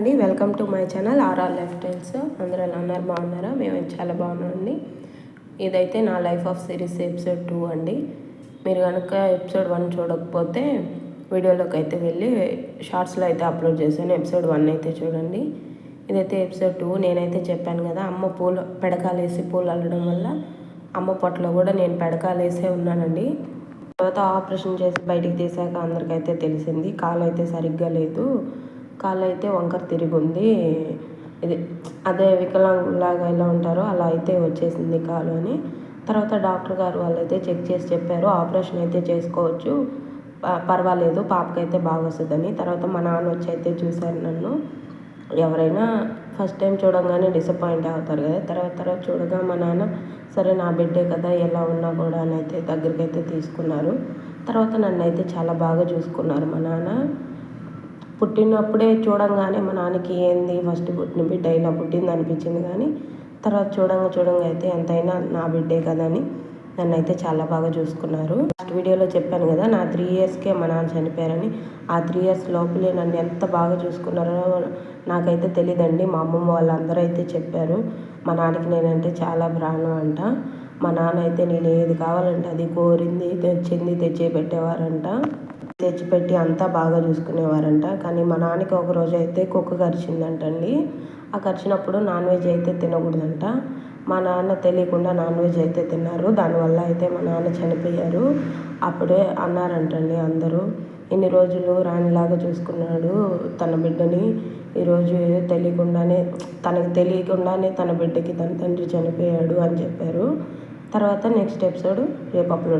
అండి welcome to my channel RR lifestyles. అందరూ ఎలా ఉన్నారు? బాగున్నారా? మేము చాలా బాగున్నామండి. ఇదైతే నా లైఫ్ ఆఫ్ సిరీస్ ఎపిసోడ్ 2 అండి. మీరు కనుక ఎపిసోడ్ 1 చూడకపోతే వీడియోలోకి అయితే వెళ్ళి షార్ట్స్లో అయితే అప్లోడ్ చేశాను. ఎపిసోడ్ 1 అయితే చూడండి. ఇదైతే ఎపిసోడ్ 2. నేనైతే చెప్పాను కదా, అమ్మ పూలు పెడకాలేసి పూలు అల్లడం వల్ల అమ్మ పొట్టలో కూడా నేను పెడకాలేసే ఉన్నానండి. తర్వాత ఆపరేషన్ చేసి బయటికి తీసాక అందరికైతే తెలిసింది కాలు అయితే సరిగ్గా లేదు, కాలు అయితే వంకర తిరిగి ఉంది, ఇది అదే వికలాంగులాగా ఎలా ఉంటారో అలా అయితే వచ్చేసింది కాలు అని. తర్వాత డాక్టర్ గారు వాళ్ళైతే చెక్ చేసి చెప్పారు, ఆపరేషన్ అయితే చేసుకోవచ్చు, పర్వాలేదు, పాపకైతే బాగా వస్తుందని. తర్వాత మా నాన్న వచ్చి అయితే చూశారు నన్ను. ఎవరైనా ఫస్ట్ టైం చూడంగానే డిసప్పాయింట్ అవుతారు కదా, తర్వాత చూడగా మా నాన్న సరే నా బిడ్డే కదా ఎలా ఉన్నా కూడా అని అయితే దగ్గరికి అయితే తీసుకున్నారు. తర్వాత నన్ను అయితే చాలా బాగా చూసుకున్నారు మా నాన్న. పుట్టినప్పుడే చూడంగానే మా నాన్నకి ఏంది ఫస్ట్ పుట్టిన బిడ్డ ఇలా పుట్టింది అనిపించింది, కానీ తర్వాత చూడంగా అయితే ఎంతైనా నా బిడ్డే కదా అని నన్ను అయితే చాలా బాగా చూసుకున్నారు. ఫస్ట్ వీడియోలో చెప్పాను కదా, నా 3 ఇయర్స్కే మా నాన్న చనిపోయారని. ఆ 3 ఇయర్స్ లోపలే నన్ను ఎంత బాగా చూసుకున్నారో నాకైతే తెలియదండి. మా అమ్మమ్మ వాళ్ళందరూ అయితే చెప్పారు మా నాన్నకి నేనంటే చాలా ప్రాణం అంట. మా నాన్న అయితే నేను ఏది కావాలంటే అది కోరింది తెచ్చింది తెచ్చి పెట్టేవారంట, తెచ్చిపెట్టి అంతా బాగా చూసుకునేవారంట. కానీ మా నాన్నకి ఒకరోజు అయితే కుక్క కరిచిందంటండి. ఆ కరిచినప్పుడు నాన్ వెజ్ అయితే తినకూడదంట. మా నాన్న తెలియకుండా నాన్ వెజ్ అయితే తిన్నారు, దానివల్ల అయితే మా నాన్న చనిపోయారు. అప్పుడే అన్నారంటండి అందరూ, ఇన్ని రోజులు రాణిలాగా చూసుకున్నాడు తన బిడ్డని, ఈరోజు తనకు తెలియకుండానే తన బిడ్డకి తన తండ్రి చనిపోయాడు అని చెప్పారు. తర్వాత నెక్స్ట్ ఎపిసోడ్ రేపు అప్లోడ్